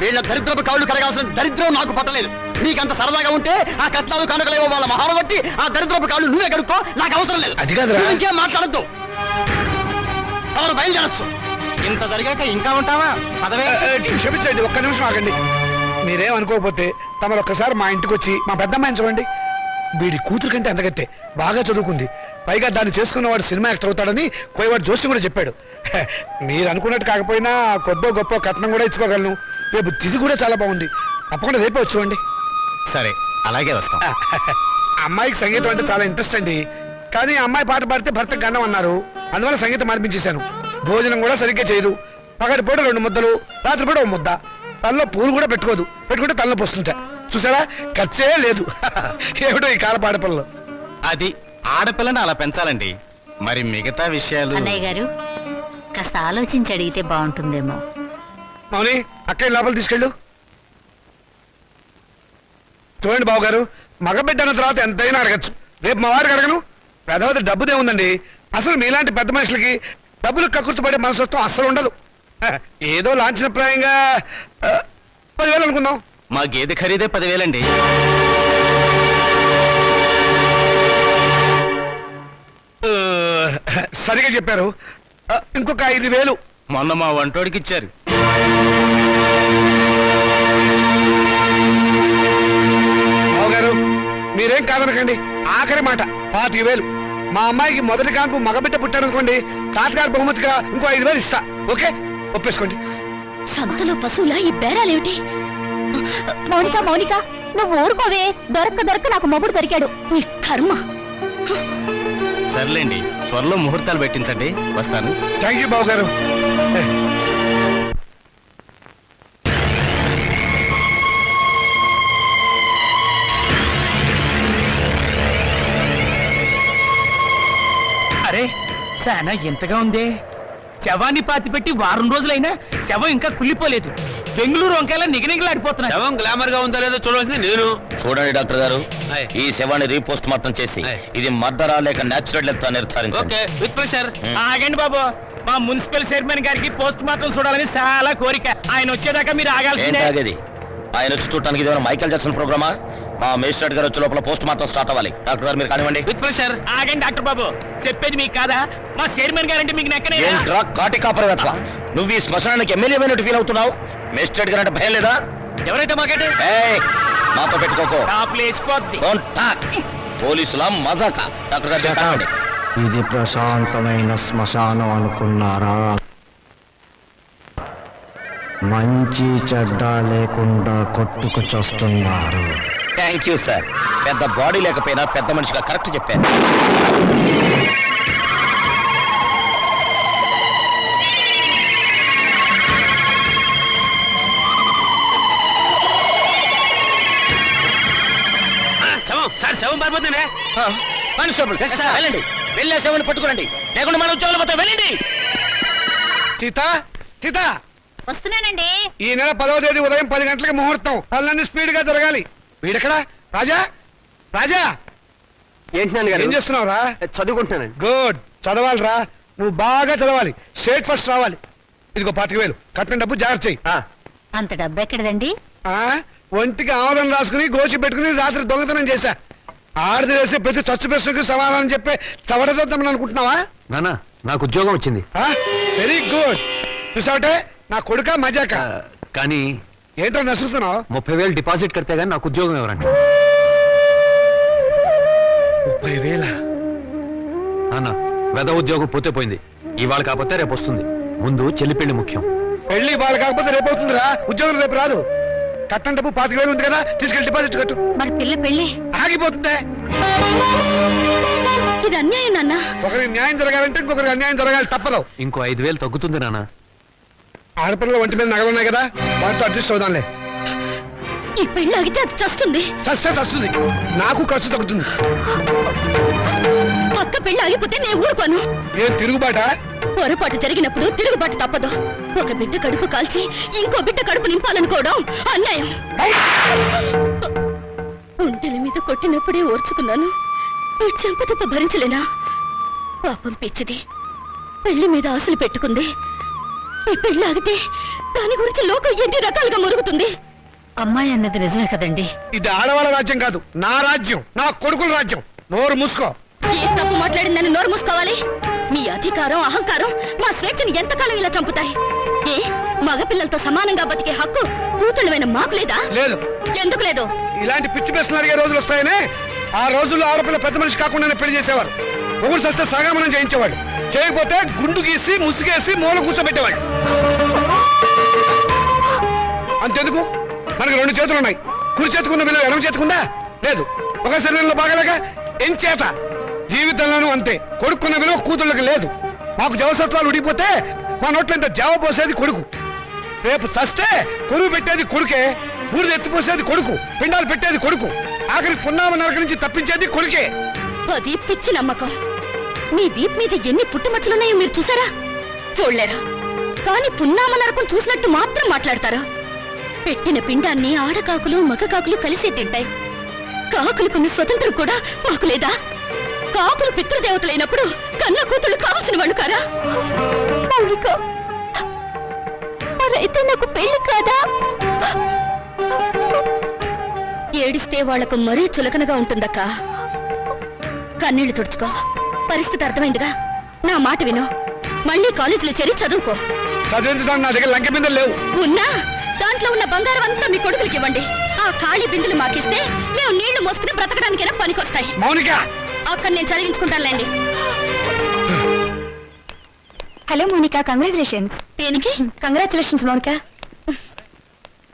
వీళ్ళ దరిద్రపు కాళ్ళు కడగాల్సిన దరిద్రం నాకు పట్టలేదు. నీకంత సరదాగా ఉంటే ఆ కట్నాలు కనుకలేవో వాళ్ళ మహాలు కొట్టి ఆ దరిద్రపు కాళ్ళు నువ్వే కడుక్కో. నాకు అవసరం లేదు. అది కాదురా. నువ్వు ఇంకేం మాట్లాడద్దు. ఎవరు బయలుదేరచ్చు. ఇంత జరిగాక ఇంకా ఉంటావా? పదవే. క్షమించండి, ఒక్క నిమిషం ఆగండి. మీరేం అనుకోకపోతే తమరు ఒక్కసారి మా ఇంటికి వచ్చి మా పెద్దమ్మాయిని చూడండి. వీడి కూతురు కంటే అందగత్తే, బాగా చదువుకుంది. పైగా దాన్ని చేసుకున్నవాడు సినిమా యాక్టర్ అవుతాడని కోయవాడు జోషి కూడా చెప్పాడు. మీరు అనుకున్నట్టు కాకపోయినా కొద్దో గొప్ప కట్నం కూడా ఇచ్చుకోగలను. రేపు తిథి కూడా చాలా బాగుంది. తప్పకుండా రేపే వచ్చుకోండి. సరే, అలాగే వస్తాం. అమ్మాయికి సంగీతం అంటే చాలా ఇంట్రెస్ట్ అండి. కానీ అమ్మాయి పాట పాడితే భర్తకు గండం అన్నారు. అందువల్ల సంగీతం మార్పించేశాను. భోజనం కూడా సరిగ్గా చేయదు. పగటిపూట 2 ముద్దలు, రాత్రిపూట 1 ముద్ద. తలలో పూలు కూడా పెట్టుకోదు. పెట్టుకుంటే తలనొప్పి వస్తుంటా. చూసారా, ఖర్చే లేదు. ఏమిటో ఈ కాల పాడపల్లో. అది ఆడపిల్లని అలా పెంచాలండి. మరి మిగతా విషయాలు అన్నయ్య గారు, కాస్త ఆలోచించి అడిగితే బాగుంటుందేమో. మౌని అక్కయ్య లోపల తీసుకెళ్ళు. చూడండి బాబు గారు, మగబిడ్డ అన్న తర్వాత ఎంతైనా అడగచ్చు. రేపు మా వారికి అడగను. పెద్దవద్ద డబ్బుదే ఉందండి. అసలు మీలాంటి పెద్ద మనుషులకి డబ్బులు కక్కుర్తి పడే మనసత్వం అస్సలు ఉండదు. ఏదో లాంఛనప్రాయంగా 10,000 అనుకుందాం. మా గేదె ఖరీదే 10,000 అండి. సరిగా చెప్పారు. ఇంకొక 5,000. మొన్న మా వంటోడికి ఇచ్చారు. బావగారు మీరేం కాదనకండి. ఆఖరి మాట 25,000. మా అమ్మాయికి మొదటి కాన్పు మగబిడ్డ పుట్టారనుకోండి, తాతగారు బహుమతిగా ఇంకో 5,000 ఇస్తా. ఓకే, ఒప్పేసుకోండి. సంతలో పశువులా ఈ బేరాలేమిటి? మౌనిక మౌనిక, నువ్వు ఊరుకోవే. దొరక్క నాకు మొగుడు దొరికాడు. నీ కర్మ. సర్లేండి, త్వరలో ముహూర్తాలు పెట్టించండి. వస్తాను. థ్యాంక్ యూ బావగారు. అరే చాలా ఎంతగా ఉంది. శవాన్ని పాతి పెట్టి వారం రోజులైనా శవం ఇంకా కుళ్ళిపోలేదు. బెంగళూరు వంకాయలా నిగనిగలాడిపోతున్నా. శవం గ్లామర్ గా ఉందో లేదో చూడవలసింది నేను. చూడండి డాక్టర్ గారు, ఆయ్. ఈ శవాన్ని రీపోస్ట్ మార్టం చేసి ఆయ్. ఇది మర్డరా లేక నేచురల్ డెత్ నిర్ధారించండి. With pressure. ఆగండి బాబు, మా మున్సిపల్ చైర్మన్ గారికి పోస్ట్ మార్టం చూడాలని చాలా కోరిక. ఆయన వచ్చేదాకా మీరు ఏంటి ఆగాల్సిందే. ఆగేది? ఆయన వచ్చి చూడటానికి ఇదేమైనా మైకేల్ జాక్సన్ ప్రోగ్రామా? మా మేజిస్ట్రేట్ గారు వచ్చే లోపల పోస్ట్ మార్టం స్టార్ట్ అవ్వాలి. డాక్టర్ గారు మీరు కానివ్వండి. With pressure. ఆగండి డాక్టర్ బాబు, చెప్పేది మీకు కాదా? మా చైర్మన్ గారంటే మీకు నెక్కనే. ఏంట్రా కాటి కాపరవేత్వ, నువ్వు ఈ శ్మశానానికి ఎమ్మెల్యే అయినట్టు ఫీల్ అవుతున్నావు? మేజిస్ట్రేట్ గారు అంటే భయం లేదా? ఎవరైతే మాకేంటి? ఏయ్, మాతో పెట్టుకోకో. టాప్లు వేసిపోద్ది. Don't talk. పోలీసుల మజాక. డాక్టర్ గారు మీరు కానివ్వండి. ఇది ప్రశాంతమైన శ్మశానం అనుకున్నారా? మంచి చెడ్డ లేకుండా కొట్టుకు చూస్తున్నారు. Thank you sir. పెద్ద బాడీ లేకపోయినా పెద్ద మనిషిగా కరెక్ట్ చెప్పారు. శవం సార్, శవం పారిపోతుందే. కానిస్టేబుల్ వెళ్ళండి, వెళ్ళే శవాన్ని పట్టుకురండి, లేకుండా మన ఉద్యోగాలు పోతే వెళ్ళండి. సీత సీత, వస్తున్నానండి. ఈ నెల 10వ తేదీ ఉదయం 10 గంటలకి ముహూర్తం. పనులన్నీ స్పీడ్ గా జరగాలి. వీడెక్కడా? రాజా, రాజా ఏంటి నాన్నగారు? ఏం చేస్తున్నావురా? చదువుకుంటున్నానండి. గుడ్, చదవాలిరా. నువ్వు బాగా చదవాలి, స్టేట్ ఫస్ట్ రావాలి. ఇదిగో 25,000 కట్టిన డబ్బు జాగ్రత్త చెయ్యి. అంత డబ్బు ఎక్కడదండి? ఒంటికి ఆమోదం రాసుకుని గోచి పెట్టుకుని రాత్రి దొంగతనం చేశా. ఆడది వేసే ప్రతి చచ్చు ప్రశ్నకు సమాధానం చెప్పే చవడదొద్దామని అనుకుంటున్నావా? నానా, నాకు ఉద్యోగం వచ్చింది. Very good. చూసావటే నా కొడుక మజాక. కానీ ఏంటో నసురుతున్నావు? 30,000 డిపాజిట్ కడితే గానీ నాకు ఉద్యోగం ఎవరండి? 30,000? నాన్న, వెద ఉద్యోగం పోతే పోయింది. ఇవాళ కాకపోతే రేపు వస్తుంది. ముందు చెల్లి పెళ్లి ముఖ్యం. పెళ్లి వాళ్ళు కాకపోతే రేపు అవుతుందిరా. ఉద్యోగం రేపు రాదు. కట్టం డబ్బు 25,000 ఉంది కదా, తీసుకెళ్లి డిపాజిట్ కట్టు. మరి పిల్ల పెళ్ళి ఆగిపోతుందే. ఇది అన్యాయం నాన్న. ఒకరికి న్యాయం జరగాలంటే ఇంకొకరికి అన్యాయం జరగాలి, తప్పదు. ఇంకో 5,000 తగ్గుతుంది నాన్న. ఆడపిల్లల ఒంటి మీద నగలున్నాయి కదా, వాటితో అడ్జస్ట్ అవుదాంలే. ఈ పెళ్ళి ఆగితే అది చస్తుంది. చస్తే చస్తుంది, నాకు ఖర్చు తగ్గుతుంది. పక్క పెళ్ళి ఆగిపోతే నేను ఊరుకోను. ఏం తిరుగుబాట? పొరపాటు జరిగినప్పుడు తిరుగుబాటు తప్పదు. ఒక బిడ్డ కడుపు కాల్చి ఇంకో బిడ్డ కడుపు నింపాలనుకోవడం అన్యాయం. ఒంటెల మీద కొట్టినప్పుడే ఓర్చుకున్నాను. ఈ చెంపదెబ్బ భరించలేనా? పాపం పిచ్చిది, పెళ్లి మీద ఆశలు పెట్టుకుంది. ఈ పెళ్లి ఆగితే దాని గురించి లోకం ఎన్ని రకాలుగా మురుగుతుంది. అమ్మాయి అన్నది నిజమే కదండి. ఇది ఆడవాళ్ళ రాజ్యం కాదు, నా రాజ్యం, నా కొడుకుల రాజ్యం. నోరు మూసుకో. ఏ తప్పు మాట్లాడిందని నోరు మూసుకోవాలి? మీ అధికారం అహంకారం మా స్వేచ్ఛని ఎంతకాలం ఇలా చంపుతాయి? ఏ మగపిల్లలతో సమానంగా బతికే హక్కు కూతుళ్ళమైన మాకు లేదా? లేదు. ఎందుకు లేదు? ఇలాంటి పిచ్చి ప్రశ్నలు అడిగే రోజులు వస్తాయనే ఆ రోజుల్లో ఆడపిల్ల పెద్ద మనిషి కాకుండానే పెళ్లి చేసేవారు. ఒకరు సస్తే సగామనం చేయించేవాడు, చేయకపోతే గుండు గీసి ముసుగేసి మూల కూర్చోబెట్టేవాడు. అంతెందుకు, మనకు 2 చేతులు ఉన్నాయి. కుడి చేతుకున్న విలువ ఎడమ చేతుకుందా? లేదు. ఒక శరీరంలో బాగలేక ఎంచేత జీవితంలోనూ అంతే. కొడుకున్న విలువ కూతుళ్ళకి లేదు. మాకు జవసత్వాలు ఉడిపోతే మా నోట్లో ఇంత జావ పోసేది కొడుకు. రేపు చస్తే కొరువు పెట్టేది కొడుకే, బూడిద ఎత్తిపోసేది కొడుకు, పిండాలు పెట్టేది కొడుకు, ఆఖరి పున్నామ నరక నుంచి తప్పించేది కొడుకే. అది పిచ్చి నమ్మకం. మీ వీప్ మీద ఎన్ని పుట్టుమచ్చలున్నాయో మీరు చూసారా? చూడలేరా? కానీ పున్నామ నరకం చూసినట్టు మాత్రం మాట్లాడతారు. పెట్టిన పిండాన్ని ఆడకాకులు మగ కాకులు కలిసి తింటాయి. కాకులకున్న స్వతంత్రం కూడా మాకు లేదా? కాకులు పితృదేవతలైనప్పుడు కన్న కూతుళ్ళు కావలసిన వాళ్ళు కారా? మరైతే నాకు పెళ్లి కాదా? ఏడిస్తే వాళ్లకు మరీ చులకనగా ఉంటుందక్క. కన్నీళ్లు తుడుచుకో. పరిస్థితి అర్థమైందిగా. నా మాట విను. మళ్ళీ కాలేజీలో చేరి చదువుకో. చదివించడానికి నా దగ్గర లంకె బిందెలు లేవు. ఉన్నా దాంట్లో ఉన్న బంగారం అంతా మీ కొడుకులకి ఇవ్వండి. ఆ ఖాళీ బిందులు మాకిస్తే మేము నీళ్లు మోసుకుని బ్రతకడానికైనా పనికొస్తాయి. మౌనిక, అక్కడ నేను చదివించుకుంటానులేండి. Hello Monika, congratulations. దేనికి? Congratulations Monika.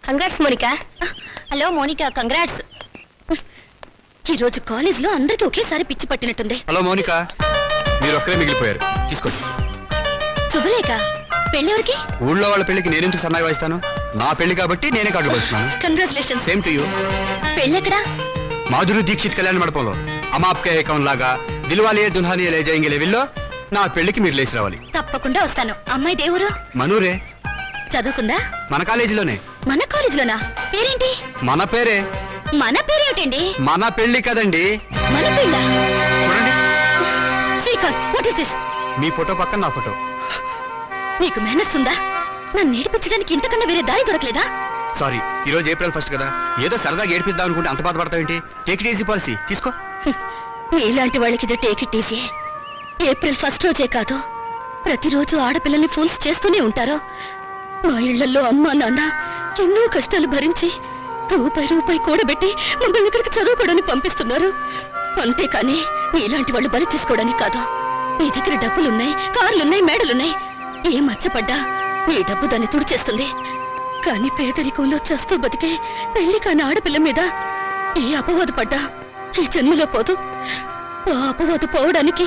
Congrats Monika. Hello Monika, congrats. ఈ రోజు కాలేజీలో అందరికీ ఒకేసారి పిచ్చి పట్టినట్టుంది. హలో మౌనిక, మీరు ఒక్కరే మిగిలిపోయారు. తీసుకోండి. శుభలేఖ, పెళ్ళెవరికి? ఊళ్ళో వాళ్ళ పెళ్లికి నేనెందుకు సన్నాయి వాయిస్తాను? నా పెళ్లి కాబట్టి నేనే కార్డు పడుతున్నాను. కంగ్రాచులేషన్స్. Same to you. పెళ్ళెక్కడా? మాధురి దీక్షిత్ కళ్యాణ మండపంలో అమాప్కే ఏకం లాగా దిల్వాలియే దుల్హానియే లే జాయేంగే లెవెల్లో నా పెళ్లికి మీరు లేచి రావాలి. తప్పకుండా వస్తాను. అమ్మాయి దేవురు మనూరే, చదువుకుందా? మన కాలేజీలోనే. మన కాలేజీలోనా? పేరేంటి? మన పేరే. మన పేరేమిటండి? మన పెళ్లి కదండి. మన పెళ్ళ? చూడండి, Srikanth, what is this? Me photo పక్కన నా ఫోటో. నీకు మేనర్స్ ఉందా? నన్ను నేర్పించడానికి ఇంతకన్నా వేరే దారి దొరకలేదా? సారీ, ఈ రోజు ఏప్రిల్ 1 కదా, ఏదో సరదాగా ఏడిపిద్దాం అనుకుంటే అంత బాధపడతావేంటి? టేక్ ఇట్ ఈజీ పాలసీ, తీసుకో. నీలాంటి వాళ్ళకి ఇది టేక్ ఇట్ ఈజీ. ఏప్రిల్ 1 రోజే కాదు, ప్రతిరోజు ఆడపిల్లల్ని ఫోన్స్ చేస్తూనే ఉంటారు. మా ఇళ్లలో అమ్మా నాన్న ఎన్నో కష్టాలు భరించి రూపాయి కూడబెట్టి మమ్మల్ని ఇక్కడికి చదువుకోవడానికి పంపిస్తున్నారు. అంతేకాని నీలాంటి వాళ్ళు బలి తీసుకోవడానికి కాదు. నీ దగ్గర డబ్బులున్నాయి, కార్లున్నాయి, మేడలున్నాయి. ఏ మచ్చపడ్డా నీ డబ్బు దాన్ని తుడిచేస్తుంది. కానీ పేదరికంలో చస్తూ బతికే పెళ్లి కాని ఆడపిల్ల మీద ఏ అపవాదు పడ్డా ఈ జన్మలో పోదు. ఆ అపవాదు పోవడానికి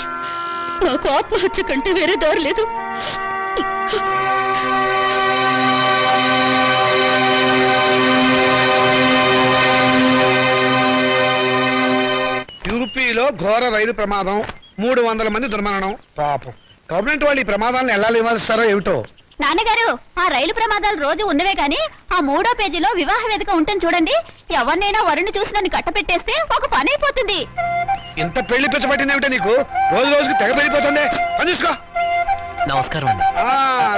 నాకు ఆత్మహత్య కంటే వేరే దారి లేదు. యూపీలో ఘోర రైలు ప్రమాదం, 300 మంది దుర్మరణం. పాపం గవర్నమెంట్ వాళ్ళు ఈ ప్రమాదాలను ఎలా నివారిస్తారో ఏమిటో. నాన్నగారు, ఆ రైలు ప్రమాదాలు రోజు ఉన్నవే గాని ఆ 3వ పేజీలో వివాహ వేదిక ఉంటుంది చూడండి. ఎవరినైనా వరుణ్ణి చూసి నన్ను కట్టపెట్టేస్తే ఒక పని అయిపోతుంది. ఇంత పెళ్లి పిచ్చబట్టింది ఏమిటో నీకు? రోజు రోజుకి తెగ పెరిగిపోతుంది. పని చూసుకో. నమస్కారం అండి.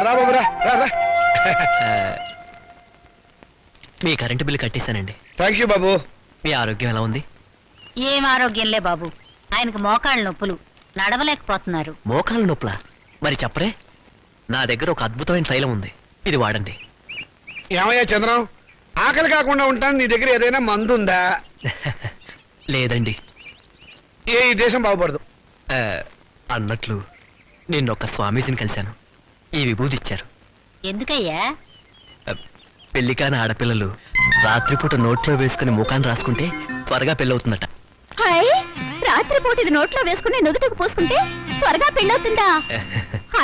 రా బాబు, రా రా రా. మీ కరెంటు బిల్లు కట్టేశానండి. థ్యాంక్ యూ బాబు. మీ ఆరోగ్యం ఎలా ఉంది? ఏం ఆరోగ్యంలే బాబు, ఆయనకు మోకాళ్ళ నొప్పులు, నడవలేకపోతున్నారు. మోకాలు నొప్పులా? మరి చెప్పరే, నా దగ్గర ఒక అద్భుతమైన తైలం ఉంది, ఇది వాడండి. ఏమయ్యా చంద్రం, ఆకలి కాకుండా ఉంటాను, నీ దగ్గర ఏదైనా మందు ఉందా? లేదండి. ఈ దేశం బాగుపడదు. అన్నట్లు నిన్నొక్క స్వామీజీని కలిశాను. ఈ విభూతి ఇచ్చారు. ఎందుకయ్యా? పెళ్లి కాని ఆడపిల్లలు రాత్రిపూట నోట్లో వేసుకుని ముఖాన్ని రాసుకుంటే త్వరగా పెళ్ళవుతుందట. హాయ్, రాత్రిపూట ఇది నోట్లో వేసుకుని నుదుటికి పోసుకుంటే త్వరగా పెళ్ళవుతుందా?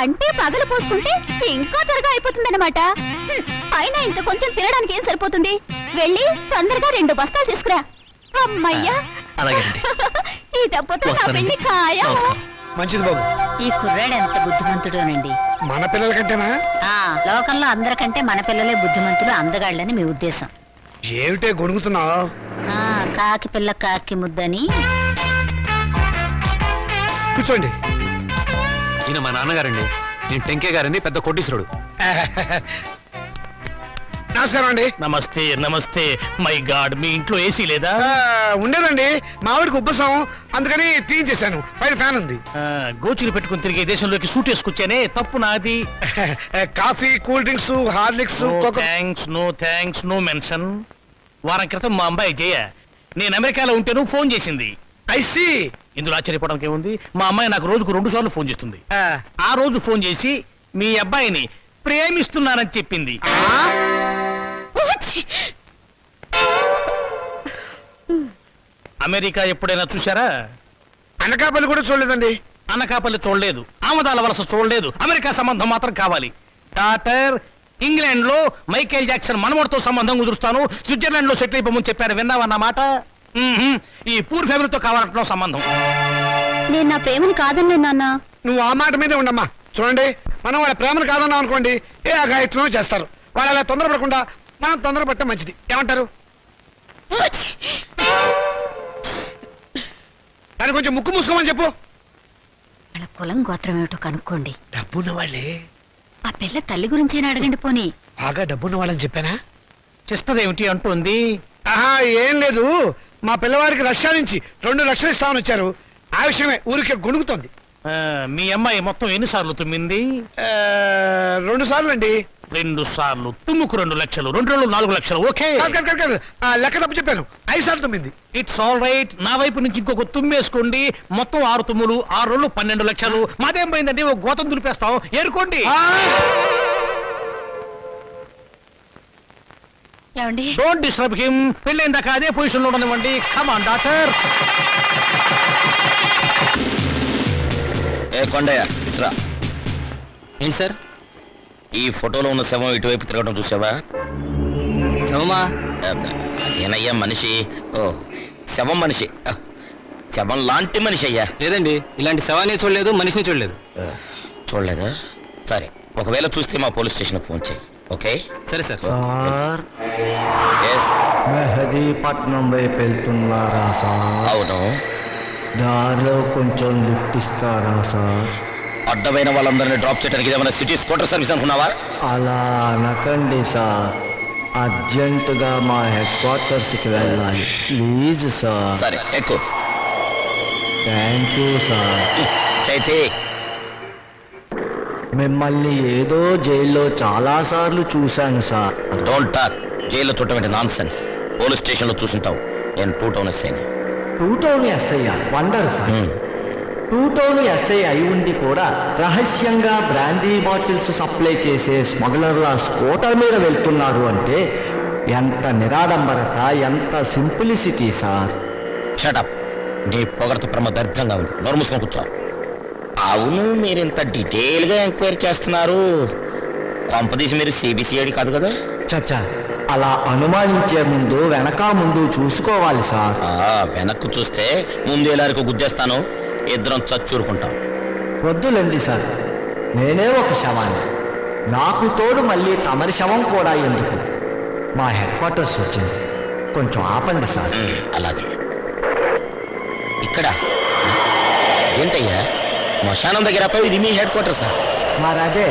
అంటే పగలు పోసుకుంటే ఇంకా త్వరగా అయిపోతుందన్నమాట. అయినా ఇంత కొంచెం తినడానికి ఏం సరిపోతుంది? వెళ్ళి తొందరగా 2 బస్తాలు తీసుకురా. అమ్మయ్యా, అలాగేనండి. ఈ దెబ్బతో నా వస్తానండి. పెళ్లి ఖాయం. నమస్కారం. మంచిది బాబు. ఈ కుర్రాడు ఎంత బుద్ధిమంతుడోనండి. మన పిల్లల కంటేనా? లోకంలో అందరికంటే మన పిల్లలే బుద్ధిమంతులు, అందగాళ్ళని మీ ఉద్దేశం. ఏమిటే గొణుగుతున్నావు? కాకి పిల్ల కాకి ముద్దని. కూర్చోండి. ఈయన మా నాన్నగారండి. నేను టెంకే గారండి, పెద్ద కోటీశ్వరుడు. నమస్కారం అండి. నమస్తే నమస్తే. మై గాడ్, మీ ఇంట్లో ఏసీ లేదా? ఉండేదండి, మావిడికి ఉబ్బసం, అందుకని తీయించేశాను. పైన ఫ్యాన్ ఉంది. గోచులు పెట్టుకుని తిరిగే దేశంలోకి సూట్ వేసుకొచ్చానే, తప్పు నాది. Coffee, cool drinks, Horlicks, no thanks, no mention. వారం క్రితం మా అమ్మాయి జయ నేను అమెరికాలో ఉంటేను ఫోన్ చేసింది. ఐసీ. ఇందులో ఆశ్చర్యపోవడానికి ఏముంది? మా అమ్మాయి నాకు రోజుకు 2 సార్లు ఫోన్ చేస్తుంది. ఆ రోజు ఫోన్ చేసి మీ అబ్బాయిని ప్రేమిస్తున్నానని చెప్పింది. అమెరికా ఎప్పుడైనా చూసారా? అనకాపల్లి కూడా చూడలేదండి. అనకాపల్లి చూడలేదు, ఆమదాల వలస చూడలేదు, అమెరికా సంబంధం మాత్రం కావాలి. డాక్టర్, ఇంగ్లాండ్ లో మైకేల్ జాక్సన్ మనవడితో సంబంధం కుదురుస్తాను, స్విట్జర్లాండ్ లో సెటిల్ అయిపోమని చెప్పారు. విన్నావన్నమాట. ఈ పూర్ ఫ్యామిలీతో కావాలంటున్నాం సంబంధం. నేను నా ప్రేమని కాదన్నే నాన్న. నువ్వు ఆ మాట మీదే ఉండమ్మా. చూడండి, మనం వాళ్ళ ప్రేమను కాదన్నాం అనుకోండి ఏ అఘాయిత్వమో చేస్తారు. వాళ్ళు అలా తొందరపడకుండా మనం తొందరపడటం మంచిది. ఏమంటారు? దాన్ని కొంచెం ముక్కు మూసుకోమని చెప్పు. వాళ్ళ కులం గోత్రం ఏమిటో కనుక్కోండి. డబ్బున్న వాళ్ళే. ఆ పిల్ల తల్లి గురించేనా అడగండి పోనీ. బాగా డబ్బున్న వాళ్ళని చెప్పానా? సిస్టర్ ఏమిటి అంటుంది? ఆహా, ఏం లేదు. మా పిల్లవాడికి రష్యా నుంచి 2 లక్షలు ఇస్తామని వచ్చారు. ఆ విషయమే ఊరికే గొణుగుతోంది. మీ అమ్మాయి మొత్తం ఎన్నిసార్లు తుమ్మింది? 2 సార్లు అండి. 2 సార్లు తుమ్ముకు 2 లక్షలు, 2 రోజులు 4 లక్షలు. ఓకే, కాదు. లెక్క తప్పు చెప్పాను. 5 సార్లు తుమ్మింది. It's all right. నా వైపు నుంచి ఇంకొక తుమ్మేసుకోండి. మొత్తం 6 తుమ్ములు, 6 రోజులు 12 లక్షలు. మాదేం పోయిందండి, ఓ గోతం దులిపేస్తాం. ఏరుకోండి. ఏమండి? Don't disturb him. పెళ్ళైందాకా అదే పొజిషన్ లో ఉండనివ్వండి. Come on doctor. ఏ కొండయ్య రా. ఏంటి సార్? ఈ ఫోటోలో ఉన్న శవం ఇటువైపు తిరగడం చూసావా? శవమా? అదేనయ్యా మనిషి. ఓ శవం మనిషి. శవం లాంటి మనిషి అయ్యా. లేదండి, ఇలాంటి శవాన్ని చూడలేదు, మనిషిని చూడలేదు. చూడలేదా? సరే, ఒకవేళ చూస్తే మా పోలీస్ స్టేషన్కి ఫోన్ చేయి. ఓకే? సరే సార్. Sir, yes. మెహదీపట్నం వైపు వెళ్తున్నారా సార్? అవును. దారిలో కొంచెం లిఫ్ట్ ఇస్తారా సార్? అడ్డమైన వాళ్ళందరినీ డ్రాప్ చేయడానికి ఏమైనా సిటీ స్కూటర్ సర్వీస్ అనుకున్నావా? అలా అనకండి సార్, అర్జెంటుగా మా హెడ్ క్వార్టర్స్కి వెళ్ళాలి. Please sir. సరే ఎక్కువ. Thank you sir. చైతే మిమ్మల్ని ఏదో జైల్లో చాలాసార్లు చూశాను సార్. Don't talk. జైల్లో చూడటం నాన్ సెన్స్. పోలీస్ స్టేషన్లో చూసుంటావు. నేను 2 టౌన్ ఎస్ఐని. 2 town SI wonder sir. 2 town SI అయి ఉండి కూడా రహస్యంగా బ్రాందీ బాటిల్స్ సప్లై చేసే స్మగ్లర్ల స్కూటర్ మీద వెళ్తున్నారు అంటే ఎంత నిరాడంబరత, ఎంత సింప్లిసిటీ సార్. షటప్. నీ పొగడత ప్రమ దరిద్రంగా ఉంది. నోరు మూసుకొని కూర్చో. అవును, మీరు ఇంత డీటెయిల్గా ఎంక్వైరీ చేస్తున్నారు. కొంపదీసి మీరు సిబిసిఐడి కాదు కదా? చచ్చా, అలా అనుమానించే ముందు వెనక ముందు చూసుకోవాలి సార్. వెనక్కు చూస్తే ముందు ఎలారికి గుద్దేస్తాను. ఇద్దరం చచ్చూరుకుంటాం. వద్దులండి సార్, నేనే ఒక శవాన్ని. నాకు తోడు మళ్ళీ తమరి శవం కూడా ఎందుకు? మా హెడ్ క్వార్టర్స్ వచ్చింది, కొంచెం ఆపండి సార్. అలాగే. ఇక్కడ ఏంటయ్యా శ్మశానం దగ్గర ఇది మీ హెడ్ క్వార్టర్సా? మరదే